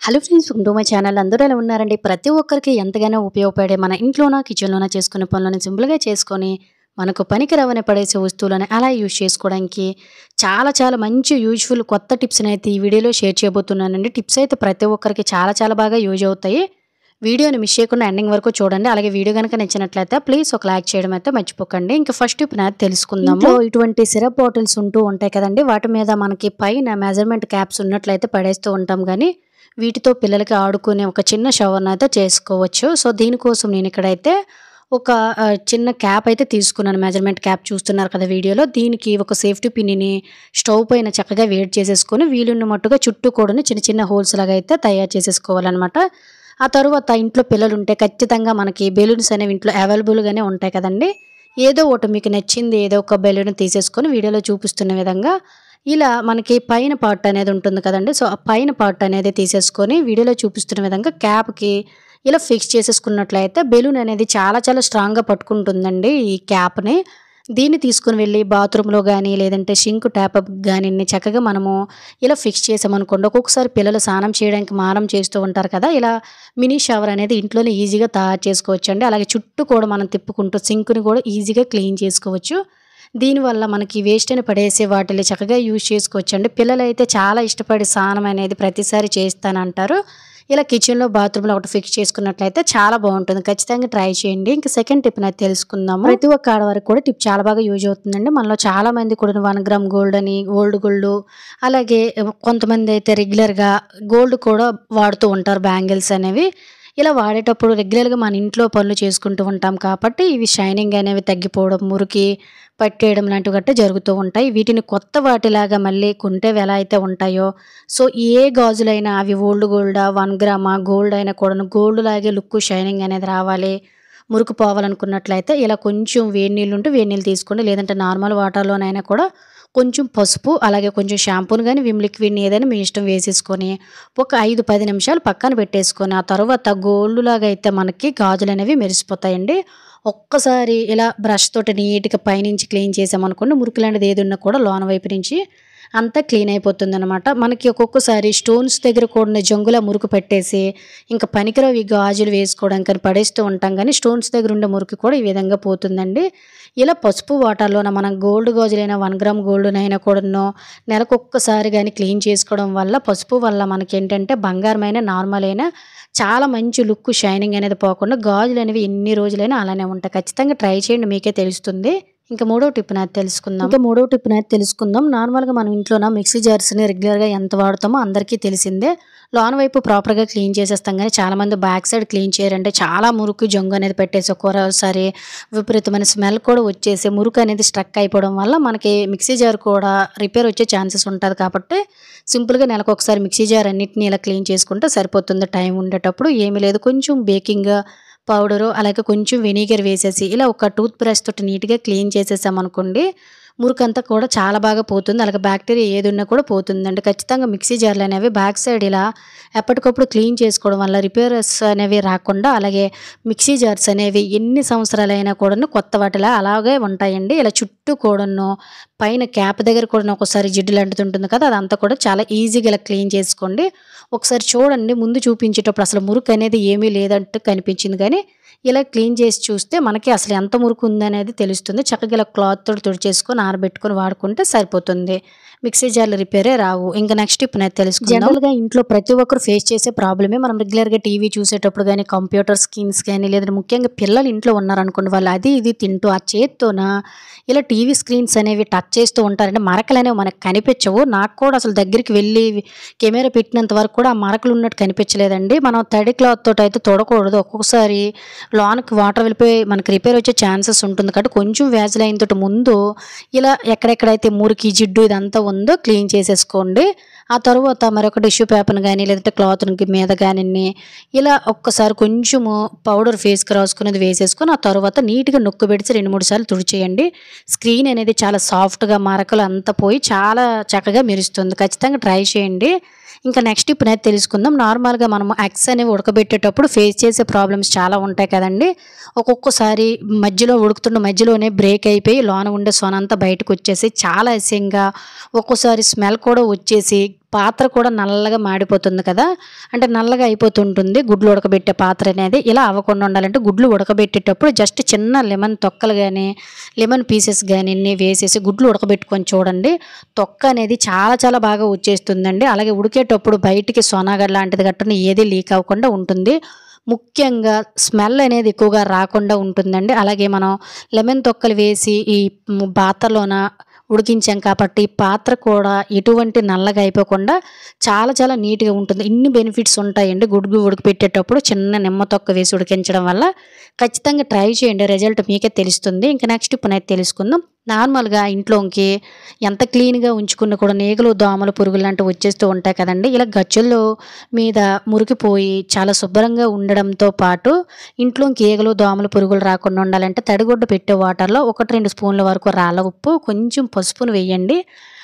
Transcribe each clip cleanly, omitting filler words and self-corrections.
Hello friends, welcome to my channel. అందరూ ఎలా ఉన్నారండి? ప్రతి ఒక్కరికి ఎంతగానో ఉపయోగపడే మన ఇంట్లోన కిచెన్లోన చేసుకునే పనులను సింపుల్గా చేసుకొని మనకు పనికి రవని పడేసే వస్తువులను అలా యూజ్ చేసుకోవడానికి చాలా మంచి యూజ్ఫుల్ కొత్త టిప్స్ని అయితే ఈ వీడియోలో షేర్ చేయబోతున్నానండి. టిప్స్ అయితే ప్రతి ఒక్కరికి చాలా బాగా యూజ్ అవుతాయి. వీడియోని మిస్ చేయకుండా ఎండింగ్ వరకు చూడండి. అలాగే వీడియో కనుక నచ్చినట్లయితే ప్లీజ్ ఒక లైక్ చేయడం అయితే మర్చిపోకండి. ఇంకా ఫస్ట్ టిప్ అనేది తెలుసుకుందాము. ఇటువంటి సిరప్ బాటిల్స్ ఉంటూ ఉంటాయి కదండి, వాటి మీద మనకి పైన మెజర్మెంట్ క్యాప్స్ ఉన్నట్లయితే పడేస్తూ ఉంటాం. కానీ వీటితో పిల్లలకి ఆడుకునే ఒక చిన్న షవర్ని అయితే చేసుకోవచ్చు. సో దీనికోసం నేను ఇక్కడైతే ఒక చిన్న క్యాప్ అయితే తీసుకున్నాను. మెజర్మెంట్ క్యాప్ చూస్తున్నారు కదా వీడియోలో. దీనికి ఒక సేఫ్టీ పిన్ని స్టవ్ పైన చక్కగా వేడి చేసేసుకొని వీలున్న మట్టుగా చుట్టూ కూడా చిన్న హోల్స్ లాగా అయితే తయారు చేసేసుకోవాలన్నమాట. ఆ తర్వాత ఇంట్లో పిల్లలు ఉంటే ఖచ్చితంగా మనకి బెలూన్స్ అనేవి ఇంట్లో అవైలబుల్గానే ఉంటాయి కదండి. ఏదో ఒకటి మీకు నచ్చింది ఏదో ఒక బెలూన్ తీసేసుకొని వీడియోలో చూపిస్తున్న విధంగా ఇలా మనకి పైన పార్ట్ అనేది ఉంటుంది కదండి. సో ఆ పైన పార్ట్ అనేది తీసేసుకొని వీడియోలో చూపిస్తున్న విధంగా క్యాప్కి ఇలా ఫిక్స్ చేసేసుకున్నట్లయితే బెలూన్ అనేది చాలా స్ట్రాంగ్గా పట్టుకుంటుందండి ఈ క్యాప్ని. దీన్ని తీసుకుని వెళ్ళి బాత్రూంలో కానీ లేదంటే షింక్ ట్యాప్ కానీ చక్కగా మనము ఇలా ఫిక్స్ చేసామనుకోండి. ఒక్కొక్కసారి పిల్లలు స్నానం చేయడానికి మారం చేస్తూ ఉంటారు కదా, ఇలా మినీ షవర్ అనేది ఇంట్లోనే ఈజీగా తయారు చేసుకోవచ్చు అండి. అలాగే చుట్టూ కూడా మనం తిప్పుకుంటూ సింక్ని కూడా ఈజీగా క్లీన్ చేసుకోవచ్చు. దీనివల్ల మనకి వేస్ట్ అని పడేసే వాటిని చక్కగా యూజ్ చేసుకోవచ్చండి. పిల్లలైతే చాలా ఇష్టపడి స్నానం అనేది ప్రతిసారి చేస్తానంటారు. ఇలా కిచెన్లో బాత్రూంలో ఒకటి ఫిక్స్ చేసుకున్నట్లయితే చాలా బాగుంటుంది. ఖచ్చితంగా ట్రై చేయండి. ఇంకా సెకండ్ టిప్ అనేది తెలుసుకుందాము. ప్రతి ఒక్క ఆడవారికి కూడా టిప్ చాలా బాగా యూజ్ అవుతుందండి. మనలో చాలా మంది కూడా 1 గ్రామ్ గోల్డ్ అని గోల్డ్ అలాగే కొంతమంది అయితే రెగ్యులర్గా గోల్డ్ కూడా వాడుతూ ఉంటారు, బ్యాంగిల్స్ అనేవి. ఇలా వాడేటప్పుడు రెగ్యులర్గా మన ఇంట్లో పనులు చేసుకుంటూ ఉంటాం కాబట్టి ఇవి షైనింగ్ అనేవి తగ్గిపోవడం, మురికి పట్టేయడం లాంటివి గట్రా జరుగుతూ ఉంటాయి. వీటిని కొత్త వాటిలాగా మళ్ళీ కొంటేవి ఎలా అయితే ఉంటాయో, సో ఏ గాజులైనా అవి ఓల్డ్ గోల్డా 1 గ్రామా గోల్డ్ అయినా కూడా గోల్డ్ లాగే లుక్ షైనింగ్ అనేది రావాలి, మురికి పోవాలనుకున్నట్లయితే ఇలా కొంచెం వేడి నీళ్ళు ఉంటే వేడి నీళ్ళు తీసుకోండి. లేదంటే నార్మల్ వాటర్లోనైనా కూడా కొంచెం పసుపు అలాగే కొంచెం షాంపూని కానీ విమ్ లిక్విడ్ని ఏదైనా మీ ఇష్టం వేసేసుకొని ఒక 5-10 నిమిషాలు పక్కన పెట్టేసుకొని ఆ తర్వాత గోల్డ్ లాగా అయితే మనకి గాజులు అనేవి మెరిసిపోతాయండి. ఒక్కసారి ఇలా బ్రష్ తోటి నీట్గా పైనుంచి క్లీన్ చేసామనుకోండి, మురికి లాంటిది ఏది ఉన్నా కూడా లోన వైపు నుంచి అంతా క్లీన్ అయిపోతుంది అనమాట. మనకి ఒక్కొక్కసారి స్టోన్స్ దగ్గర కూడా జంగులా మురికి పెట్టేసి ఇంకా పనికిరావు ఈ గాజులు వేసుకోవడానికి పడేస్తూ ఉంటాం. కానీ స్టోన్స్ దగ్గర ఉండే మురికి కూడా ఈ విధంగా పోతుందండి. ఇలా పసుపు వాటర్లోన మనం గోల్డ్ గాజులైనా 1 గ్రామ్ గోల్డ్నైనా కూడా నెలకొక్కసారి కానీ క్లీన్ చేసుకోవడం వల్ల పసుపు వల్ల మనకి ఏంటంటే బంగారమైన నార్మల్ అయినా చాలా మంచి లుక్ షైనింగ్ అనేది పోకుండా గాజులు అనేవి ఎన్ని రోజులైనా అలానే ఉంటాయి. ఖచ్చితంగా ట్రై చేయండి, మీకే తెలుస్తుంది. ఇంకా మూడో టిప్ అనేది తెలుసుకుందాం. నార్మల్గా మనం ఇంట్లోన మిక్సీ జార్స్ని రెగ్యులర్గా ఎంత వాడుతామో అందరికీ తెలిసిందే. లోన్ వైపు ప్రాపర్గా క్లీన్ చేసేస్తాం కానీ చాలామంది బ్యాక్ సైడ్ క్లీన్ చేయరంటే చాలా మురికి జంగు అనేది పెట్టేసి ఒక్కోసారి విపరీతమైన స్మెల్ కూడా వచ్చేసి మురికి అనేది స్ట్రక్ అయిపోవడం వల్ల మనకి మిక్సీ జార్ కూడా రిపేర్ వచ్చే ఛాన్సెస్ ఉంటుంది. కాబట్టి సింపుల్గా నెలకు ఒకసారి మిక్సీ జార్ అన్నిటిని ఇలా క్లీన్ చేసుకుంటే సరిపోతుంది. టైం ఉండేటప్పుడు ఏమీ లేదు, కొంచెం బేకింగ్ పౌడరు అలాగే కొంచెం వెనిగర్ వేసేసి ఇలా ఒక టూత్ బ్రష్ తోటి నీట్గా క్లీన్ చేసేసామనుకోండి, మురికంతా కూడా చాలా బాగా పోతుంది. అలాగే బ్యాక్టీరియా ఏది ఉన్నా కూడా పోతుందండి. ఖచ్చితంగా మిక్సీ జార్లు అనేవి బ్యాక్ సైడ్ ఇలా ఎప్పటికప్పుడు క్లీన్ చేసుకోవడం వల్ల రిపేర్స్ అనేవి రాకుండా అలాగే మిక్సీ జార్స్ అనేవి ఎన్ని సంవత్సరాలైనా కూడా కొత్త వాటిలా అలాగే ఉంటాయండి. ఇలా చుట్టూ కూడాను పైన క్యాప్ దగ్గర కూడా ఒకసారి జిడ్డు లాంటిది ఉంటుంది కదా, అదంతా కూడా చాలా ఈజీగా ఇలా క్లీన్ చేసుకోండి. ఒకసారి చూడండి, ముందు చూపించేటప్పుడు అసలు మురికి అనేది ఏమీ లేదంటూ కనిపించింది, కానీ ఇలా క్లీన్ చేసి చూస్తే మనకి అసలు ఎంత మురికి ఉందనేది తెలుస్తుంది. చక్కగా ఇలా క్లాత్ తోటి తుడిచేసుకొని ఆరబెట్టుకొని వాడుకుంటే సరిపోతుంది. మిక్సీ జార్లు రిపేరే రావు. ఇంకా నెక్స్ట్ టిప్ అనేది తెలుసుకుందాం. జనరల్గా ఇంట్లో ప్రతి ఒక్కరు ఫేస్ చేసే ప్రాబ్లమే. మనం రెగ్యులర్గా టీవీ చూసేటప్పుడు కానీ కంప్యూటర్ స్క్రీన్స్ కానీ లేదంటే ముఖ్యంగా పిల్లలు ఇంట్లో ఉన్నారనుకోండి, వాళ్ళు అది ఇది తింటూ ఆ చేత్తోన ఇలా టీవీ స్క్రీన్స్ అనేవి టచ్ చేస్తూ ఉంటారంటే మరకలు అనేవి మనకు కనిపించవు. నాకు కూడా అసలు దగ్గరికి వెళ్ళి కెమెరా పెట్టినంత వరకు కూడా ఆ మరకలు ఉన్నట్టు కనిపించలేదండి. మనం తడి క్లాత్ తోటి అయితే తొడకూడదు. ఒక్కొక్కసారి లోనికి వాటర్ వెళ్ళిపోయి మనకి రిపేర్ వచ్చే ఛాన్సెస్ ఉంటుంది. కాబట్టి కొంచెం వ్యాజిలైన్ తోటి ముందు ఇలా ఎక్కడెక్కడైతే మురికి జిడ్డు ఇదంతా ఉందో క్లీన్ చేసేసుకోండి. ఆ తర్వాత మరొక టిష్యూ పేపర్ని కానీ లేదంటే క్లాత్ మీద కానీ ఇలా ఒక్కసారి కొంచెము పౌడర్ ఫేస్కి రాసుకునేది వేసేసుకొని ఆ తర్వాత నీట్గా నొక్కు పెడిచి 2-3 సార్లు తుడిచేయండి. స్క్రీన్ అనేది చాలా సాఫ్ట్గా మరకలు అంతా పోయి చాలా చక్కగా మెరుస్తుంది. ఖచ్చితంగా ట్రై చేయండి. ఇంకా నెక్స్ట్ టిప్ అనేది తెలుసుకుందాం. నార్మల్గా మనం ఎగ్స్ అనేవి ఉడకబెట్టేటప్పుడు ఫేస్ చేసే ప్రాబ్లమ్స్ చాలా ఉంటాయి కదండి. ఒక్కొక్కసారి మధ్యలో ఉడుకుతున్న మధ్యలోనే బ్రేక్ అయిపోయి లోన ఉండే సొన అంతా బయటకు వచ్చేసి చాలా అసహ్యంగా ఒక్కోసారి స్మెల్ కూడా వచ్చేసి పాత్ర కూడా నల్లగా మాడిపోతుంది కదా! అంటే నల్లగా అయిపోతుంటుంది గుడ్లు ఉడకబెట్టే పాత్ర అనేది. ఇలా అవ్వకుండా ఉండాలంటే గుడ్లు ఉడకబెట్టేటప్పుడు జస్ట్ చిన్న లెమన్ తొక్కలు గానీ, లెమన్ పీసెస్ గానీ ఇన్ని వేసేసి గుడ్లు ఉడకబెట్టుకొని చూడండి. తొక్క అనేది చాలా చాలా బాగా వచ్చేస్తుందండి. అలాగే ఉడికేటప్పుడు బయటికి సొనగ లాంటిది గట్టున ఏది లీక్ అవ్వకుండా ఉంటుంది. ముఖ్యంగా స్మెల్ అనేది ఎక్కువగా రాకుండా ఉంటుందండి. అలాగే మనం లెమన్ తొక్కలు వేసి ఈ పాత్రలోన ఉడికించాం కాబట్టి పాత్ర కూడా ఎటువంటి నల్లగా అయిపోకుండా చాలా చాలా నీట్‌గా ఉంటుంది. ఇన్ని బెనిఫిట్స్ ఉంటాయండి గుడ్లు ఉడకపెట్టేటప్పుడు చిన్న నిమ్మ తొక్క వేసి ఉడికించడం వల్ల. ఖచ్చితంగా ట్రై చేయండి. రిజల్ట్ మీకే తెలుస్తుంది. ఇంక నెక్స్ట్ ఇప్పుడైతే తెలుసుకుందాం. నార్మల్‌గా ఇంట్లోకి ఎంత క్లీన్‌గా ఉంచుకున్నా కూడా ఈగలు, దోమలు, పురుగులు లాంటివి వచ్చేస్తూ ఉంటాయి కదండీ! ఇలా గచ్చుల్లో మీద మురికిపోయి చాలా శుభ్రంగా ఉండడంతో పాటు ఇంట్లోకి ఈగలు, దోమలు, పురుగులు రాకుండా ఉండాలంటే తడిగుడ్డ పెట్టే వాటర్‌లో 1, 2 స్పూన్ల వరకు రాళ్ళ ఉప్పు, కొంచెం పసుపును వేయండి.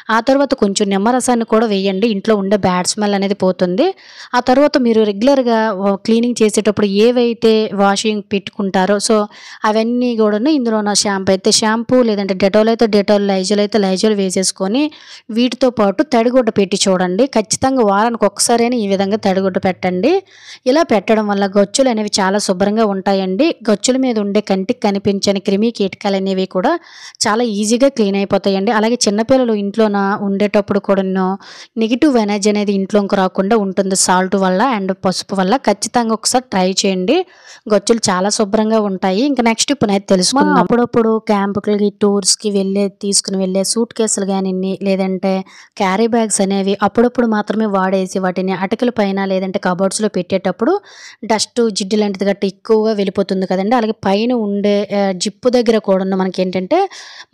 ఆ తర్వాత కొంచెం నిమ్మరసాన్ని కూడా వేయండి. ఇంట్లో ఉండే బ్యాడ్ స్మెల్ అనేది పోతుంది. ఆ తర్వాత మీరు రెగ్యులర్‌గా క్లీనింగ్ చేసేటప్పుడు ఏవైతే వాషింగ్ పెట్టుకుంటారో అవన్నీ గూడాను ఇందులోన షాంపూ అయితే షాంపూ, లేదంటే డెటాల్ అయితే డెటాల్, లైజాల్ అయితే లైజాల్ వేసేసుకొని వీటితో పాటు తడిగుడ్డ పెట్టి చూడండి. ఖచ్చితంగా వారానికి ఒక్కసారైనా ఈ విధంగా తడిగుడ్డ పెట్టండి. ఇలా పెట్టడం వల్ల గచ్చులు అనేవి చాలా శుభ్రంగా ఉంటాయండి. గచ్చుల మీద ఉండే కంటికి కనిపించని క్రిమి కీటకాలనేవి కూడా చాలా ఈజీగా క్లీన్ అయిపోతాయండి. అలాగే చిన్నపిల్లలు ఇంట్లోన ఉండేటప్పుడు కూడాను నెగెటివ్ ఎనర్జీ అనేది ఇంట్లోకి రాకుండా ఉంటుంది సాల్ట్ వల్ల అండ్ పసుపు వల్ల. ఖచ్చితంగా ఒకసారి ట్రై చేయండి. గచ్చులు చాలా శుభ్రంగా ఉంటాయి. ఇంకా నెక్స్ట్ ఇప్పుడైతే తెలుసుకుందాం. అప్పుడప్పుడు క్యాంపులకి, టూర్స్‌కి తీసుకుని వెళ్ళే సూట్ కేసులు గానియండి, లేదంటే క్యారీ బ్యాగ్స్ అనేవి అప్పుడప్పుడు మాత్రమే వాడేసి వాటిని అటకల పైన లేదంటే కబోర్డ్స్‌లో పెట్టేటప్పుడు డస్ట్, జిడ్డు లాంటిది గట్టా ఎక్కువగా వెళ్ళిపోతుంది కదండీ! అలాగే పైన ఉండే జిప్పు దగ్గర కూడాను మనకేంటంటే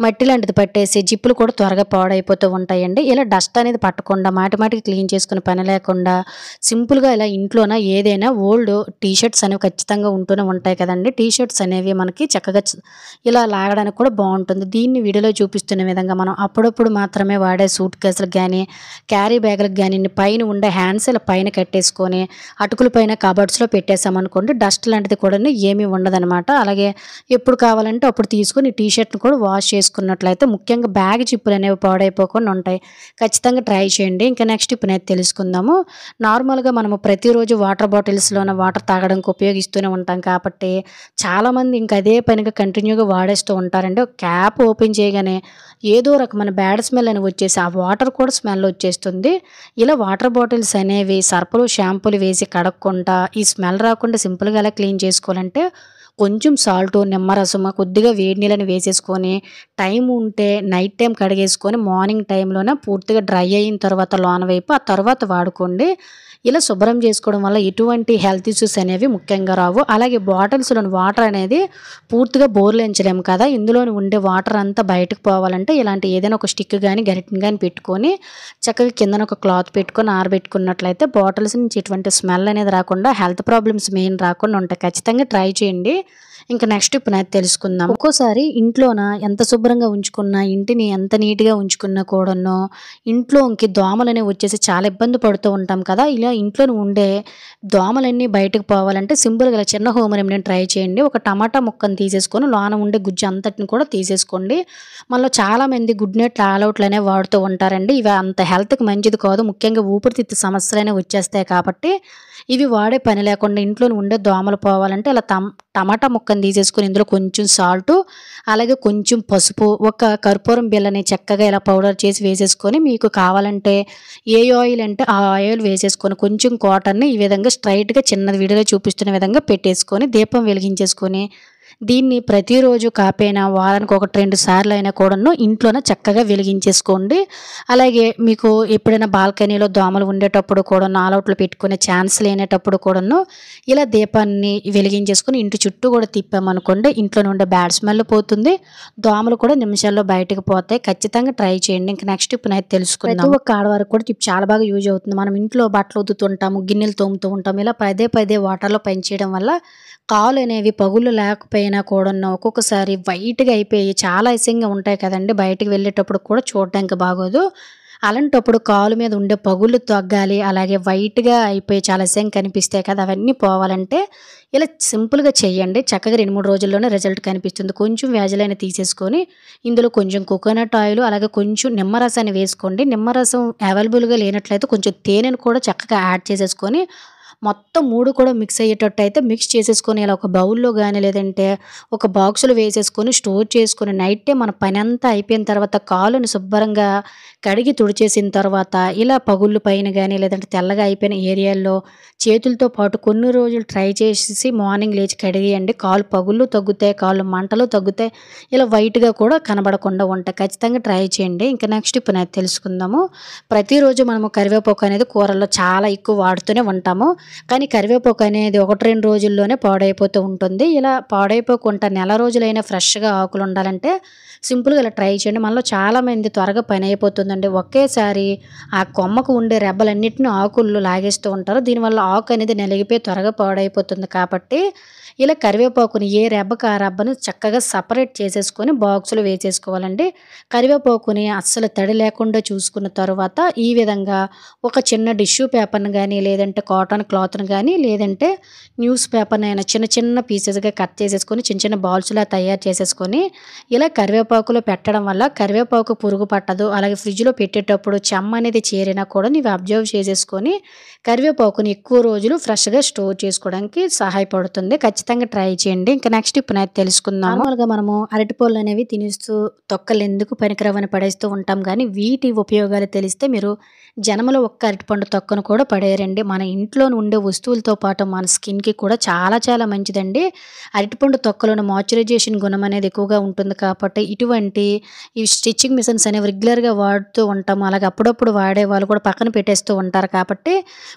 మట్టి లాంటిది పట్టేసి జిప్పులు కూడా త్వరగా పాడైపోతూ ఉంటాయండి. ఇలా డస్ట్ అనేది పట్టకుండా మాటిమాటికి క్లీన్ చేసుకునే పని లేకుండా సింపుల్‌గా ఇలా ఇంట్లోన ఏదైనా ఓల్డ్ టీ షర్ట్స్ అనేవి ఖచ్చితంగా ఉంటూనే ఉంటాయి కదండీ! టీ షర్ట్స్ అనేవి మనకి చక్కగా ఇలా లాగడానికి కూడా బావుంటుంది. దీన్ని వీడియోలో చూపిస్తున్న విధంగా మనం అప్పుడప్పుడు మాత్రమే వాడే సూట్ కేసులకు గానీ, క్యారీ బ్యాగులకు గానియండి పైన ఉండే హ్యాండ్స్ ఇలా పైన కట్టేసుకొని అటుకుల పైన కబోర్డ్స్‌లో పెట్టేసామనుకోండి డస్ట్ లాంటిది కూడాను ఏమీ ఉండదనమాట. అలాగే ఎప్పుడు కావాలంటే అప్పుడు తీసుకొని టీ షర్ట్‌ని కూడా వాష్ చేసుకున్నట్లయితే ముఖ్యంగా బ్యాగ్ జిప్పులు అనేవి పాడైపోకుండా ఉంటాయి. ఖచ్చితంగా ట్రై చేయండి. ఇంకా నెక్స్ట్ ఇప్పుడైతే తెలుసుకుందాము. నార్మల్‌గా మనము ప్రతిరోజు వాటర్ బాటిల్స్‌లోన వాటర్ తాగడానికి ఉపయోగిస్తూనే ఉంటాం కాబట్టి చాలామంది ఇంక అదే పనిగా కంటిన్యూగా వాడేస్తూ ఉంటారండి. క్యాప్ ఓపెన్ చేయగానే ఏదో రకమైన బ్యాడ్ స్మెల్ అని వచ్చేసి ఆ వాటర్ కూడా స్మెల్ వచ్చేస్తుంది. ఇలా వాటర్ బాటిల్స్ అనేవి సర్ఫులు, షాంపూలు వేసి కడగకుండా ఈ స్మెల్ రాకుండా సింపుల్‌గా ఎలా క్లీన్ చేసుకోవాలంటే కొంచెం సాల్టు, నిమ్మరసము, కొద్దిగా వేడి నీళ్ళని వేసేసుకొని టైం ఉంటే నైట్ టైం కడిగేసుకొని మార్నింగ్ టైంలోన పూర్తిగా డ్రై అయిన తర్వాత లోన వైపు ఆ తర్వాత వాడుకోండి. ఇలా శుభ్రం చేసుకోవడం వల్ల ఎటువంటి హెల్త్ ఇష్యూస్ అనేవి ముఖ్యంగా రావు. అలాగే బాటిల్స్‌లోని వాటర్ అనేది పూర్తిగా బోర్లించలేము కదా! ఇందులోని ఉండే వాటర్ అంతా బయటకు పోవాలంటే ఇలాంటి ఏదైనా ఒక స్టిక్ గానీ, గరిటెని గానీ పెట్టుకొని చక్కగా కిందన ఒక క్లాత్ పెట్టుకొని ఆరబెట్టుకున్నట్లయితే బాటిల్స్ నుంచి ఎటువంటి స్మెల్ అనేది రాకుండా హెల్త్ ప్రాబ్లమ్స్ మెయిన్ రాకుండా ఉంటాయి. ఖచ్చితంగా ట్రై చేయండి. ఇంకా నెక్స్ట్ ఇప్పుడైతే తెలుసుకుందాం. ఒక్కోసారి ఇంట్లోన ఎంత శుభ్రంగా ఉంచుకున్నా, ఇంటిని ఎంత నీట్‌గా ఉంచుకున్నా కూడాను ఇంట్లోకి దోమలనేవి వచ్చేసి చాలా ఇబ్బంది పడుతూ ఉంటాం కదా! ఇలా ఇంట్లోనే ఉండే దోమలన్నీ బయటకు పోవాలంటే సింపుల్‌గా ఇలా చిన్న హోమ్ రెమెడీని ట్రై చేయండి. ఒక టమాటా ముక్కను తీసేసుకొని లోన ఉండే గుజ్జు అంతటిని కూడా తీసేసుకోండి. మనలో చాలామంది గుడ్ నైట్ ఆల్ ఔట్లు అనేవి వాడుతూ ఉంటారండి. ఇవి అంత హెల్త్‌కి మంచిది కాదు. ముఖ్యంగా ఊపిరితిత్తు సమస్యలనేవి వచ్చేస్తాయి కాబట్టి ఇవి వాడే పని లేకుండా ఇంట్లోనే ఉండే దోమలు పోవాలంటే ఇలా టమాటా ముక్కను తీసేసుకొని ఇందులో కొంచెం సాల్టు, అలాగే కొంచెం పసుపు, ఒక కర్పూరం బిళ్ళని చక్కగా ఇలా పౌడర్ చేసి వేసేసుకొని మీకు కావాలంటే ఏ ఆయిల్ అంటే ఆ ఆయిల్ వేసేసుకొని కొంచెం కాటన్‌ని ఈ విధంగా స్ట్రెయిట్‌గా చిన్నది వీడియోలో చూపిస్తున్న విధంగా పెట్టేసుకొని దీపం వెలిగించేసుకొని దీన్ని ప్రతిరోజు కాపోయినా వారానికి 1, 2 సార్లు అయినా కూడాను ఇంట్లోనే చక్కగా వెలిగించేసుకోండి. అలాగే మీకు ఎప్పుడైనా బాల్కనీలో దోమలు ఉండేటప్పుడు కూడాను ఆల్ ఔట్లు పెట్టుకునే ఛాన్స్ లేనటప్పుడు కూడాను ఇలా దీపాన్ని వెలిగించేసుకొని ఇంటి చుట్టూ కూడా తిప్పామనుకోండి ఇంట్లోనే ఉండే బ్యాడ్ స్మెల్ పోతుంది. దోమలు కూడా నిమిషాల్లో బయటకు పోతాయి. ఖచ్చితంగా ట్రై చేయండి. ఇంక నెక్స్ట్ ఇప్పుడైతే తెలుసుకుందాం. ప్రతి ఒక్క ఆడవారికి కూడా టిప్ చాలా బాగా యూజ్ అవుతుంది. మనం ఇంట్లో బట్టలు ఉతుకుతుంటాము, గిన్నెలు తోముతూ ఉంటాము. ఇలా పదే పదే వాటర్‌లో పనిచేయడం వల్ల కాళ్ళు అనేవి పగుళ్ళు లేకపోయినా కూడాను ఒక్కొక్కసారి వైట్‌గా అయిపోయి చాలా అసహ్యంగా ఉంటాయి కదండీ! బయటికి వెళ్ళేటప్పుడు కూడా చూడడానికి బాగోదు. అలాంటప్పుడు కాలు మీద ఉండే పగుళ్ళు తగ్గాలి, అలాగే వైట్‌గా అయిపోయి చాలా అసహ్యంగా కనిపిస్తాయి కదా! అవన్నీ పోవాలంటే ఇలా సింపుల్‌గా చేయండి. చక్కగా 2, 3 రోజుల్లోనే రిజల్ట్ కనిపిస్తుంది. కొంచెం వ్యాజిలైన తీసేసుకొని ఇందులో కొంచెం కోకోనట్ ఆయిల్ అలాగే కొంచెం నిమ్మరసాన్ని వేసుకోండి. నిమ్మరసం అవైలబుల్‌గా లేనట్లయితే కొంచెం తేనెను కూడా చక్కగా యాడ్ చేసేసుకొని మొత్తం 3 కూడా మిక్స్ అయ్యేటట్టు అయితే మిక్స్ చేసేసుకొని ఇలా ఒక బౌల్‌లో గాని లేదంటే ఒక బాక్స్‌లో వేసేసుకొని స్టోర్ చేసుకొని నైటే మన పనంతా అయిపోయిన తర్వాత కాలుని శుభ్రంగా కడిగి తుడిచేసిన తర్వాత ఇలా పగుళ్ళు పైన గాని లేదంటే తెల్లగా అయిపోయిన ఏరియాల్లో చేతులతో పాటు కొన్ని రోజులు ట్రై చేసేసి మార్నింగ్ లేచి కడిగేయండి. కాలు పగుళ్ళు తగ్గుతాయి, కాళ్ళు మంటలు తగ్గుతాయి. ఇలా వైట్‌గా కూడా కనబడకుండా ఉంటాయి. ఖచ్చితంగా ట్రై చేయండి. ఇంకా నెక్స్ట్ ఇప్పుడు అది తెలుసుకుందాము. ప్రతిరోజు మనము కరివేపాకు అనేది కూరల్లో చాలా ఎక్కువ వాడుతూనే ఉంటాము. కానీ కరివేపాకు అనేది 1, 2 రోజుల్లోనే పాడైపోతూ ఉంటుంది. ఇలా పాడైపోకుండా నెల రోజులైనా ఫ్రెష్‌గా ఆకులు ఉండాలంటే సింపుల్‌గా ఇలా ట్రై చేయండి. మనలో చాలామంది త్వరగా పని అయిపోతుందండి. ఒకేసారి ఆ కొమ్మకు ఉండే రెబ్బలన్నిటిని ఆకుల్లో లాగేస్తూ ఉంటారు. దీనివల్ల ఆకు అనేది నలిగిపోయి త్వరగా పాడైపోతుంది కాబట్టి ఇలా కరివేపాకుని ఏ రెబ్బకి ఆ రెబ్బను చక్కగా సెపరేట్ చేసేసుకొని బాక్స్‌లో వేసేసుకోవాలండి. కరివేపాకుని అస్సలు తడి లేకుండా చూసుకున్న తరువాత ఈ విధంగా ఒక చిన్న టిష్యూ పేపర్‌ని గానీ, లేదంటే కాటన్ క్లాత్‌ని గానీ, లేదంటే న్యూస్ పేపర్‌నైనా చిన్న చిన్న పీసెస్‌గా కట్ చేసేసుకొని చిన్న చిన్న బాల్స్‌లా తయారు చేసేసుకొని ఇలా కరివేపాకులో పెట్టడం వల్ల కరివేపాకు పురుగు పట్టదు. అలాగే ఫ్రిడ్జ్‌లో పెట్టేటప్పుడు చెమ్మ అనేది చేరినా కూడా నీవు అబ్జర్వ్ చేసేసుకొని కరివేపాకుని ఎక్కువ రోజులు ఫ్రెష్‌గా స్టోర్ చేసుకోవడానికి సహాయపడుతుంది. ఖచ్చితంగా ట్రై చేయండి. ఇంకా నెక్స్ట్ ఇప్పుడైతే తెలుసుకుందాము. నార్మల్‌గా మనము అరటిపళ్ళు అనేవి తినేస్తూ తొక్కలు ఎందుకు పనికిరావని పడేస్తూ ఉంటాం గానీ, వీటి ఉపయోగాలు తెలిస్తే మీరు జన్మలో ఒక్క అరటిపండు తొక్కను కూడా పడేయరండి. మన ఇంట్లో ఉండే వస్తువులతో పాటు మన స్కిన్‌కి కూడా చాలా చాలా మంచిదండి. అరటిపండు తొక్కలోని మాయిశ్చరైజేషన్ గుణం అనేది ఎక్కువగా ఉంటుంది కాబట్టి ఇటువంటి ఈ స్టిచ్చింగ్ మిషన్స్ అనేవి రెగ్యులర్‌గా వాడుతూ ఉంటాము. అలాగే అప్పుడప్పుడు వాడేవాళ్ళు కూడా పక్కన పెట్టేస్తూ ఉంటారు కాబట్టి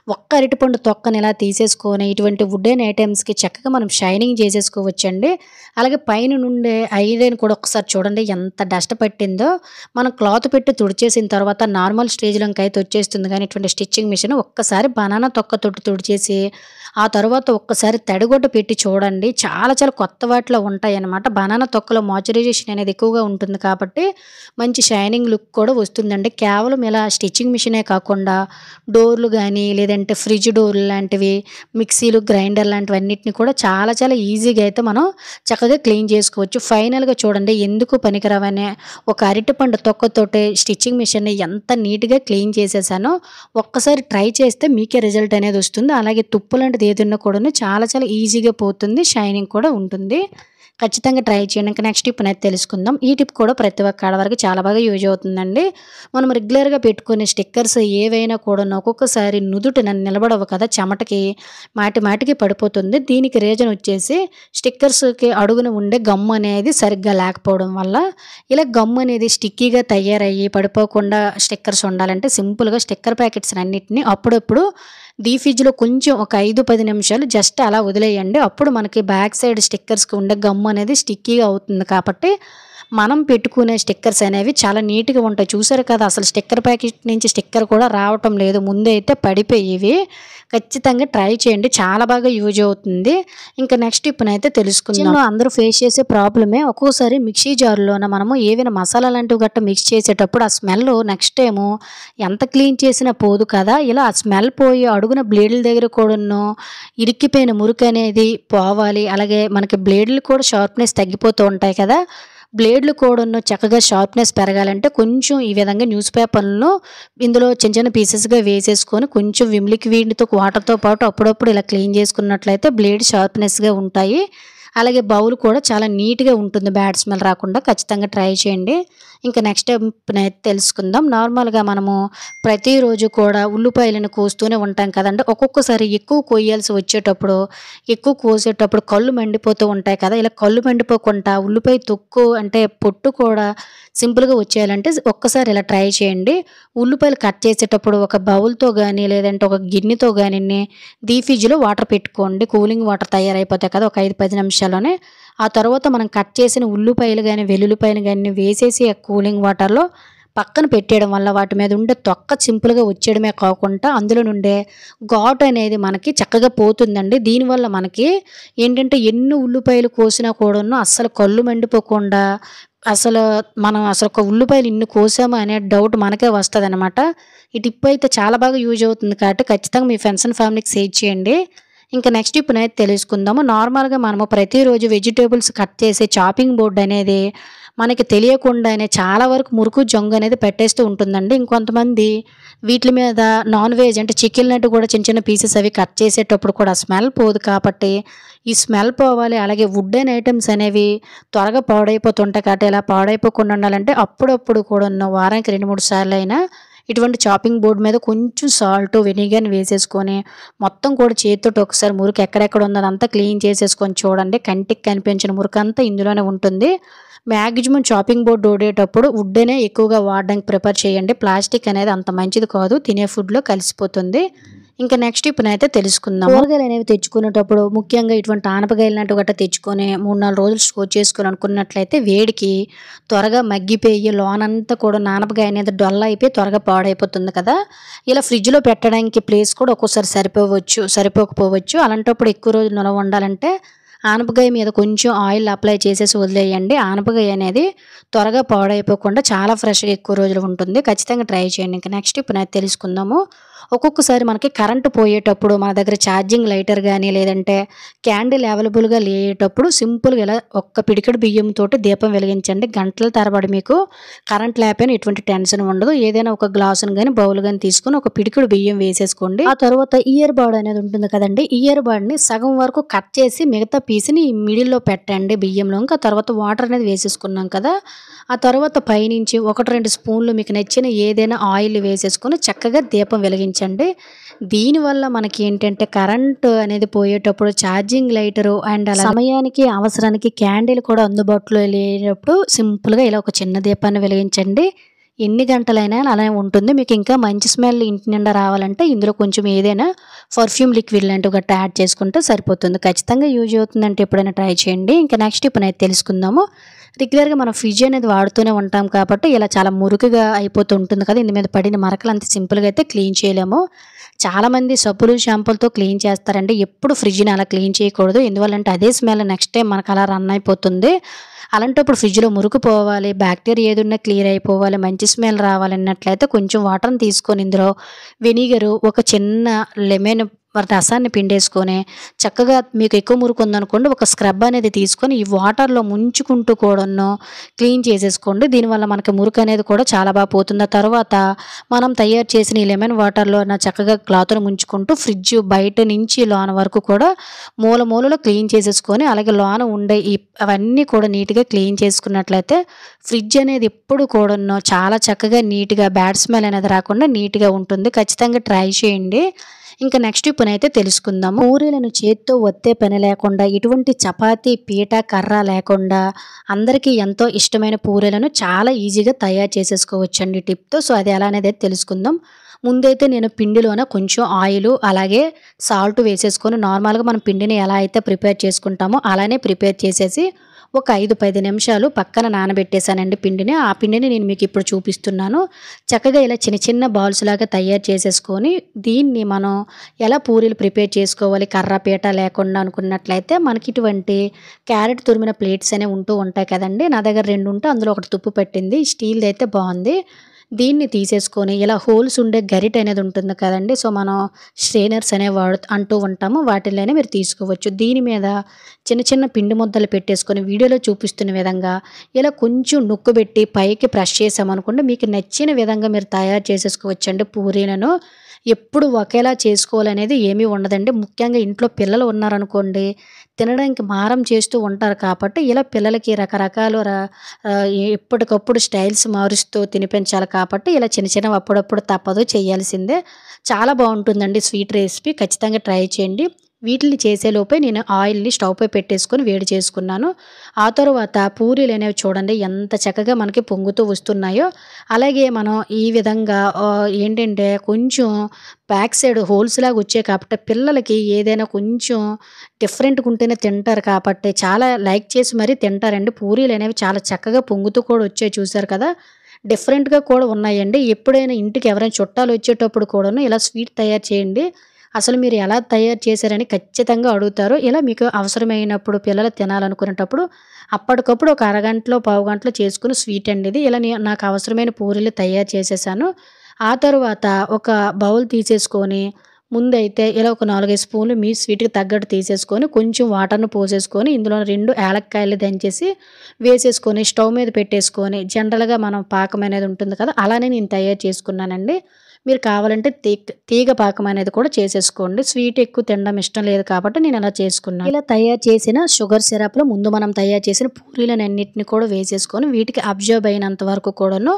ఒక్క అరటిపండు తొక్కని ఇలా తీసేసుకొని ఇటువంటి వుడెన్ ఐటెమ్స్‌కి చక్కగా మనం షైనింగ్ చేసేసుకోవచ్చండి. అలాగే పైన నుండే ఐరన్ కూడా ఒకసారి చూడండి ఎంత డస్ట్ పట్టిందో. మనం క్లాత్ పెట్టి తుడిచేసిన తర్వాత నార్మల్ స్టేజ్‌లోకైతే వచ్చేస్తుంది. కానీ ఇటువంటి స్టిచ్చింగ్ మిషన్ ఒక్కసారి బనానా తొక్కతోటి తుడిచేసి ఆ తర్వాత ఒక్కసారి తడిగుడ్డ పెట్టి చూడండి. చాలా చాలా కొత్త వాటిలో ఉంటాయన్నమాట. బనానా తొక్కలో మాయిశ్చరైజేషన్ అనేది ఎక్కువగా ఉంటుంది కాబట్టి మంచి షైనింగ్ లుక్ కూడా వస్తుందండి. కేవలం ఇలా స్టిచ్చింగ్ మిషనే కాకుండా డోర్లు గానీ, లేదంటే ఫ్రిడ్జ్ డోర్లు లాంటివి, మిక్సీలు, గ్రైండర్ లాంటివన్నిటిని కూడా చాలా చాలా ఈజీగా అయితే మనం చక్కగా క్లీన్ చేసుకోవచ్చు. ఫైనల్‌గా చూడండి ఎందుకు పనికిరావనే ఒక అరటిపండు తొక్కతోటే స్టిచ్చింగ్ మిషన్‌ని ఎంత నీట్‌గా క్లీన్ చేసేసానో ఒక్కసారి ట్రై చేస్తే మీకే రిజల్ట్ అనేది వస్తుంది. అలాగే తుప్పు లాంటిది ఏదున్నా కూడాను చాలా చాలా ఈజీగా పోతుంది. షైనింగ్ కూడా ఉంటుంది. ఖచ్చితంగా ట్రై చేయండి. ఇంకా నెక్స్ట్ టిప్ అనేది తెలుసుకుందాం. ఈ టిప్ కూడా ప్రతి ఒక్క ఆడవారికి చాలా బాగా యూజ్ అవుతుందండి. మనం రెగ్యులర్‌గా పెట్టుకునే స్టిక్కర్స్ ఏవైనా కూడాను ఒక్కొక్కసారి నుదుటిన నిలబడవు కదా! చెమటకి మాటి మాటికి పడిపోతుంది. దీనికి రీజన్ వచ్చేసి స్టిక్కర్స్‌కి అడుగున ఉండే గమ్ అనేది సరిగ్గా లేకపోవడం వల్ల ఇలా గమ్ అనేది స్టిక్కీగా తయారయ్యి పడిపోకుండా స్టిక్కర్స్ ఉండాలంటే సింపుల్‌గా స్టిక్కర్ ప్యాకెట్స్ అన్నిటిని అప్పుడప్పుడు ఫ్రిడ్జ్‌లో కొంచెం ఒక 5, 10 నిమిషాలు జస్ట్ అలా వదిలేయండి. అప్పుడు మనకి బ్యాక్ సైడ్ స్టిక్కర్స్‌కి ఉండే గమ్ అనేది స్టిక్కీగా అవుతుంది కాబట్టి మనం పెట్టుకునే స్టిక్కర్స్ అనేవి చాలా నీట్‌గా ఉంటాయి. చూసారు కదా! అసలు స్టిక్కర్ ప్యాకెట్ నుంచి స్టిక్కర్ కూడా రావటం లేదు. ముందే అయితే పడిపోయేవి. ఖచ్చితంగా ట్రై చేయండి. చాలా బాగా యూజ్ అవుతుంది. ఇంకా నెక్స్ట్ ఇప్పుడైతే తెలుసుకుందాం. అందరూ ఫేస్ చేసే ప్రాబ్లమే ఒక్కోసారి మిక్సీ జార్‌లోన మనము ఏవైనా మసాలా లాంటివి గట్టా మిక్స్ చేసేటప్పుడు ఆ స్మెల్ నెక్స్ట్ టైము ఎంత క్లీన్ చేసినా పోదు కదా! ఇలా ఆ స్మెల్ పోయి అడుగున బ్లేడ్ల దగ్గర కూడాను ఇరిక్కిపోయిన మురికి అనేది పోవాలి. అలాగే మనకి బ్లేడ్లు కూడా షార్ప్‌నెస్ తగ్గిపోతూ ఉంటాయి కదా! బ్లేడ్లు కూడాను చక్కగా షార్ప్‌నెస్ పెరగాలంటే కొంచెం ఈ విధంగా న్యూస్ పేపర్‌లను ఇందులో చిన్న చిన్న పీసెస్‌గా వేసేసుకొని కొంచెం విమ్ లిక్విడ్‌తో వాటర్‌తో పాటు అప్పుడప్పుడు ఇలా క్లీన్ చేసుకున్నట్లయితే బ్లేడ్ షార్ప్‌నెస్‌గా ఉంటాయి. అలాగే బౌల్ కూడా చాలా నీట్‌గా ఉంటుంది. బ్యాడ్ స్మెల్ రాకుండా ఖచ్చితంగా ట్రై చేయండి. ఇంకా నెక్స్ట్ టిప్‌నైతే తెలుసుకుందాం. నార్మల్‌గా మనము ప్రతిరోజు కూడా ఉల్లిపాయలను కోస్తూనే ఉంటాం కదండీ! ఒక్కొక్కసారి ఎక్కువ కొయ్యాల్సి వచ్చేటప్పుడు, ఎక్కువ కోసేటప్పుడు కళ్ళు మండిపోతూ ఉంటాయి కదా! ఇలా కళ్ళు మండిపోకుండా ఉల్లిపాయ తొక్కు అంటే పొట్టు కూడా సింపుల్‌గా వచ్చేయాలంటే ఒక్కసారి ఇలా ట్రై చేయండి. ఉల్లిపాయలు కట్ చేసేటప్పుడు ఒక బౌల్‌తో గానీ, లేదంటే ఒక గిన్నెతో గానిని ఫ్రిడ్జ్‌లో వాటర్ పెట్టుకోండి. కూలింగ్ వాటర్ తయారైపోతాయి కదా! ఒక 5, 10 నిమిషాల్లోనే. ఆ తర్వాత మనం కట్ చేసిన ఉల్లిపాయలు గానీ, వెల్లుల్లిపాయలు గానీ వేసేసి ఆ కూలింగ్ వాటర్‌లో పక్కన పెట్టేయడం వల్ల వాటి మీద ఉండే తొక్క సింపుల్‌గా వచ్చేయడమే కాకుండా అందులో నుండే ఘాటు అనేది మనకి చక్కగా పోతుందండి. దీనివల్ల మనకి ఏంటంటే ఎన్ని ఉల్లిపాయలు కోసినా కూడాను అస్సలు కళ్ళు మండిపోకుండా అసలు మనం అసలు ఒక ఉల్లిపాయలు ఇన్ని కోసామా అనే డౌట్ మనకే వస్తదనమాట. ఈ టిప్ అయితే చాలా బాగా యూజ్ అవుతుంది కాబట్టి ఖచ్చితంగా మీ ఫ్రెండ్స్ అండ్ ఫ్యామిలీకి షేర్ చేయండి. ఇంకా నెక్స్ట్ ఇప్పుడైతే తెలుసుకుందాము. నార్మల్‌గా మనము ప్రతిరోజు వెజిటబుల్స్ కట్ చేసే చాపింగ్ బోర్డ్ అనేది మనకి తెలియకుండానే చాలా వరకు మురుకు, జంగు అనేది పెట్టేస్తూ ఉంటుందండి. ఇంకొంతమంది వీట్లి మీద నాన్ వెజ్ అంటే చికెన్ నట్టు కూడా చిన్న చిన్న పీసెస్ అవి కట్ చేసేటప్పుడు కూడా స్మెల్ పోదు కాబట్టి, ఈ స్మెల్ పోవాలి అలాగే వుడెన్ ఐటెమ్స్ అనేవి త్వరగా పాడైపోతుంటాయి కాబట్టి ఇలా పాడైపోకుండా ఉండాలంటే అప్పుడప్పుడు కూడాను వారానికి 2, 3 సార్లైనా ఇటువంటి చాపింగ్ బోర్డ్ మీద కొంచెం సాల్ట్, వెనిగర్‌ని వేసేసుకొని మొత్తం కూడా చేత్తోటి ఒకసారి మురికి ఎక్కడెక్కడ ఉందో అదంతా క్లీన్ చేసేసుకొని చూడండి. కంటికి కనిపించిన మురికంతా ఇందులోనే ఉంటుంది. మాక్సిమం చాపింగ్ బోర్డ్ ఓడేటప్పుడు వుడ్డెనే ఎక్కువగా వాడడానికి ప్రిఫర్ చేయండి. ప్లాస్టిక్ అనేది అంత మంచిది కాదు. తినే ఫుడ్‌లో కలిసిపోతుంది. ఇంకా నెక్స్ట్ ఇప్పుడైతే తెలుసుకుందాము. కూరగాయలు అనేవి తెచ్చుకునేటప్పుడు ముఖ్యంగా ఇటువంటి ఆనపకాయలు లాంటివి గట్టా తెచ్చుకొని 3, 4 రోజులు స్టోర్ చేసుకొని అనుకున్నట్లయితే వేడికి త్వరగా మగ్గిపోయి లోనంతా కూడా ఆనపకాయ అనేది డొల్ల అయిపోయి త్వరగా పాడైపోతుంది కదా! ఇలా ఫ్రిడ్జ్‌లో పెట్టడానికి ప్లేస్ కూడా ఒక్కోసారి సరిపోకపోవచ్చు. అలాంటప్పుడు ఎక్కువ రోజులు నిలవ ఉండాలంటే ఆనపకాయ మీద కొంచెం ఆయిల్ అప్లై చేసేసి వదిలేయండి. ఆనపకాయ అనేది త్వరగా పాడైపోకుండా చాలా ఫ్రెష్‌గా ఎక్కువ రోజులు ఉంటుంది. ఖచ్చితంగా ట్రై చేయండి. ఇంకా నెక్స్ట్ ఇప్పుడైతే తెలుసుకుందాము. ఒక్కొక్కసారి మనకి కరెంటు పోయేటప్పుడు మన దగ్గర ఛార్జింగ్ లైటర్ గానీ, లేదంటే క్యాండిల్ అవైలబుల్‌గా లేనప్పుడు సింపుల్‌గా ఇలా ఒక్క పిడికెడు బియ్యంతోటి దీపం వెలిగించండి. గంటల తరబడి మీకు కరెంట్ లేకపోయినా ఎటువంటి టెన్షన్ ఉండదు. ఏదైనా ఒక గ్లాసుని గానీ, బౌల్ గానీ తీసుకొని ఒక పిడికెడు బియ్యం వేసేసుకోండి. ఆ తర్వాత ఇయర్ బడ్ అనేది ఉంటుంది కదండీ! ఇయర్ బడ్‌ని సగం వరకు కట్ చేసి మిగతా పీస్‌ని మిడిల్‌లో పెట్టండి బియ్యంలో. ఇంకా తర్వాత వాటర్ అనేది వేసేసుకున్నాం కదా! ఆ తర్వాత పైనుంచి 1, 2 స్పూన్లు మీకు నచ్చిన ఏదైనా ఆయిల్ వేసేసుకొని చక్కగా దీపం వెలిగించండి. దీనివల్ల మనకి ఏంటంటే కరెంటు అనేది పోయేటప్పుడు ఛార్జింగ్ లైటరు అండ్ అలా సమయానికి, అవసరానికి క్యాండిల్ కూడా అందుబాటులో లేనప్పుడు సింపుల్‌గా ఇలా ఒక చిన్న దీపాన్ని వెలిగించండి. ఎన్ని గంటలైనా అలానే ఉంటుంది. మీకు ఇంకా మంచి స్మెల్ ఇంటి నిండా రావాలంటే ఇందులో కొంచెం ఏదైనా పర్ఫ్యూమ్ లిక్విడ్ లాంటివి గట్టా యాడ్ చేసుకుంటే సరిపోతుంది. ఖచ్చితంగా యూజ్ అవుతుందంటే ఎప్పుడైనా ట్రై చేయండి. ఇంకా నెక్స్ట్ ఇప్పుడైతే తెలుసుకుందాము. రెగ్యులర్‌గా మనం ఫ్రిడ్జ్ అనేది వాడుతూనే ఉంటాం కాబట్టి ఇలా చాలా మురికిగా అయిపోతూ ఉంటుంది కదా! ఇందు మీద పడిన మరకలు అంత సింపుల్‌గా అయితే క్లీన్ చేయలేము. చాలామంది సబ్బులు, షాంపూలతో క్లీన్ చేస్తారండి. ఎప్పుడు ఫ్రిడ్జ్‌ని అలా క్లీన్ చేయకూడదు. ఎందువల్లంటే అదే స్మెల్ నెక్స్ట్ టైమ్ మనకు అలా రన్ అయిపోతుంది. అలాంటప్పుడు ఫ్రిడ్జ్‌లో మురికి పోవాలి, బ్యాక్టీరియా ఏదున్నా క్లియర్ అయిపోవాలి, మంచి స్మెల్ రావాలన్నట్లయితే కొంచెం వాటర్‌ని తీసుకొని ఇందులో వెనిగరు, ఒక చిన్న లెమన్ రసాన్ని పిండేసుకొని చక్కగా మీకు ఎక్కువ మురికి ఉందనుకోండి ఒక స్క్రబ్ అనేది తీసుకొని ఈ వాటర్‌లో ముంచుకుంటూ కూడాను క్లీన్ చేసేసుకోండి. దీనివల్ల మనకి మురికి అనేది కూడా చాలా బాగా పోతుంది. ఆ తర్వాత మనం తయారు చేసిన ఈ లెమన్ వాటర్‌లో చక్కగా క్లాత్‌ని ముంచుకుంటూ ఫ్రిడ్జ్ బయట నుంచి లోన వరకు కూడా మూలలో క్లీన్ చేసేసుకొని అలాగే లోన ఉండే అవన్నీ కూడా నీట్‌గా క్లీన్ చేసుకున్నట్లయితే ఫ్రిడ్జ్ అనేది ఎప్పుడు కూడాను చాలా చక్కగా నీట్‌గా బ్యాడ్ స్మెల్ అనేది రాకుండా నీట్‌గా ఉంటుంది. ఖచ్చితంగా ట్రై చేయండి. ఇంకా నెక్స్ట్ ఇప్పుడైతే తెలుసుకుందాము. పూరీలను చేత్తో ఒత్తే పని లేకుండా ఎటువంటి చపాతీ, పీట, కర్ర లేకుండా అందరికీ ఎంతో ఇష్టమైన పూరీలను చాలా ఈజీగా తయారు చేసేసుకోవచ్చండి టిప్‌తో. సో అది ఎలా అనేది తెలుసుకుందాం. ముందైతే నేను పిండిలోన కొంచెం ఆయిలు అలాగే సాల్ట్ వేసేసుకొని నార్మల్‌గా మనం పిండిని ఎలా అయితే ప్రిపేర్ చేసుకుంటామో అలానే ప్రిపేర్ చేసేసి ఒక 5, 10 నిమిషాలు పక్కన నానబెట్టేసానండి పిండిని. ఆ పిండిని నేను మీకు ఇప్పుడు చూపిస్తున్నాను. చక్కగా ఇలా చిన్న చిన్న బాల్స్ లాగా తయారు చేసేసుకొని దీన్ని మనం ఎలా పూరీలు ప్రిపేర్ చేసుకోవాలి కర్ర, పీట లేకుండా అనుకున్నట్లయితే మనకి ఇటువంటి క్యారెట్ తురిమిన ప్లేట్స్ అనేవి ఉంటూ ఉంటాయి కదండీ! నా దగ్గర 2 ఉంటే అందులో ఒకటి తుప్పు పట్టింది. స్టీల్‌ది అయితే బావుంది. దీన్ని తీసేసుకొని ఇలా హోల్స్ ఉండే గరిటె అనేది ఉంటుంది కదండీ! సో మనం స్ట్రెయినర్స్ అనేవి అంటూ ఉంటాము. వాటిల్లోనే మీరు తీసుకోవచ్చు. దీని మీద చిన్న చిన్న పిండి ముద్దలు పెట్టేసుకొని వీడియోలో చూపిస్తున్న విధంగా ఇలా కొంచెం నొక్కుబెట్టి పైకి ప్రెస్ చేసామనుకోండి మీకు నచ్చిన విధంగా మీరు తయారు చేసేసుకోవచ్చండి పూరీలను. ఎప్పుడు ఒకేలా చేసుకోవాలనేది ఏమీ ఉండదండి. ముఖ్యంగా ఇంట్లో పిల్లలు ఉన్నారనుకోండి తినడానికి మారం చేస్తూ ఉంటారు కాబట్టి ఇలా పిల్లలకి రకరకాలు ఎప్పటికప్పుడు స్టైల్స్ మారుస్తూ తినిపించాలి కాబట్టి ఇలా చిన్న చిన్నవి అప్పుడప్పుడు తప్పదు చేయాల్సిందే. చాలా బాగుంటుందండి స్వీట్ రెసిపీ. ఖచ్చితంగా ట్రై చేయండి. వీటిని చేసేలోపే నేను ఆయిల్‌ని స్టవ్ పై పెట్టేసుకొని వేడి చేసుకున్నాను. ఆ తరువాత పూరీలు అనేవి చూడండి ఎంత చక్కగా మనకి పొంగుతూ వస్తున్నాయో. అలాగే మనం ఈ విధంగా ఏంటంటే కొంచెం బ్యాక్ సైడ్ హోల్స్ లాగా వచ్చాయి కాబట్టి పిల్లలకి ఏదైనా కొంచెం డిఫరెంట్‌గా ఉంటేనే తింటారు కాబట్టి చాలా లైక్ చేసి మరీ తింటారండి. పూరీలు అనేవి చాలా చక్కగా పొంగుతూ కూడా వచ్చాయి చూసారు కదా! డిఫరెంట్‌గా కూడా ఉన్నాయండి. ఎప్పుడైనా ఇంటికి ఎవరైనా చుట్టాలు వచ్చేటప్పుడు కూడాను ఇలా స్వీట్ తయారు చేయండి. అసలు మీరు ఎలా తయారు చేశారని ఖచ్చితంగా అడుగుతారు. ఇలా మీకు అవసరమైనప్పుడు పిల్లలు తినాలనుకునేటప్పుడు అప్పటికప్పుడు ఒక అరగంటలో, పావుగంటలో చేసుకుని స్వీట్ అండి ఇది. ఇలా నాకు అవసరమైన పూరీలు తయారు చేసేసాను. ఆ తరువాత ఒక బౌల్ తీసేసుకొని ముందైతే ఇలా ఒక 4, 5 స్పూన్లు మీ స్వీట్‌కి తగ్గట్టు తీసేసుకొని కొంచెం వాటర్‌ని పోసేసుకొని ఇందులో 2 యాలక్కాయలు దంచేసి వేసేసుకొని స్టవ్ మీద పెట్టేసుకొని జనరల్‌గా మనం పాకం అనేది ఉంటుంది కదా! అలానే నేను తయారు చేసుకున్నానండి. మీరు కావాలంటే తీగ పాకం అనేది కూడా చేసేసుకోండి. స్వీట్ ఎక్కువ తినడం ఇష్టం లేదు కాబట్టి నేను అలా చేసుకున్నాను. ఇలా తయారు చేసిన షుగర్ సిరప్‌లో ముందు మనం తయారు చేసిన పూరీలనన్నిటిని కూడా వేసేసుకొని వీటికి అబ్జర్బ్ అయినంత వరకు కూడాను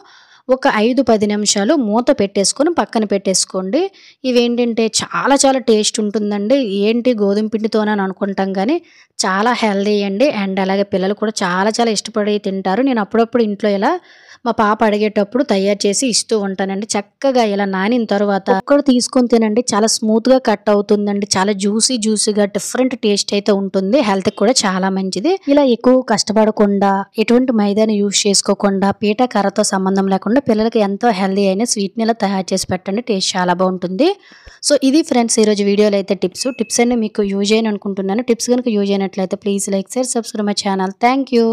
ఒక 5, 10 నిమిషాలు మూత పెట్టేసుకొని పక్కన పెట్టేసుకోండి. ఇవేంటంటే చాలా చాలా టేస్ట్ ఉంటుందండి. ఏంటి గోధుమ పిండితోనని అనుకుంటాం గానీ చాలా హెల్తీ అండి. అండ్ అలాగే పిల్లలు కూడా చాలా చాలా ఇష్టపడి తింటారు. నేను అప్పుడప్పుడు ఇంట్లో ఇలా మా పాప అడిగేటప్పుడు తయారు చేసి ఇస్తూ ఉంటానండి. చక్కగా ఇలా నానిన తరువాత ఒక్కడు తీసుకొని తినండి. చాలా స్మూత్‌గా కట్ అవుతుందండి. చాలా జ్యూసీగా డిఫరెంట్ టేస్ట్ అయితే ఉంటుంది. హెల్త్‌కి కూడా చాలా మంచిది. ఇలా ఎక్కువ కష్టపడకుండా ఎటువంటి మైదాని యూజ్ చేసుకోకుండా పీట కర్రతో సంబంధం లేకుండా పిల్లలకి ఎంతో హెల్తీ అయిన స్వీట్‌ని ఇలా తయారు చేసి పెట్టండి. టేస్ట్ చాలా బావుంటుంది. సో ఇది ఫ్రెండ్స్ ఈరోజు వీడియోలో అయితే టిప్స్ అన్నీ మీకు యూజ్ అయ్యాయి అనుకుంటున్నాను. టిప్స్ గనుక యూజ్ అయినట్లయితే please like, share, subscribe my channel. Thank you.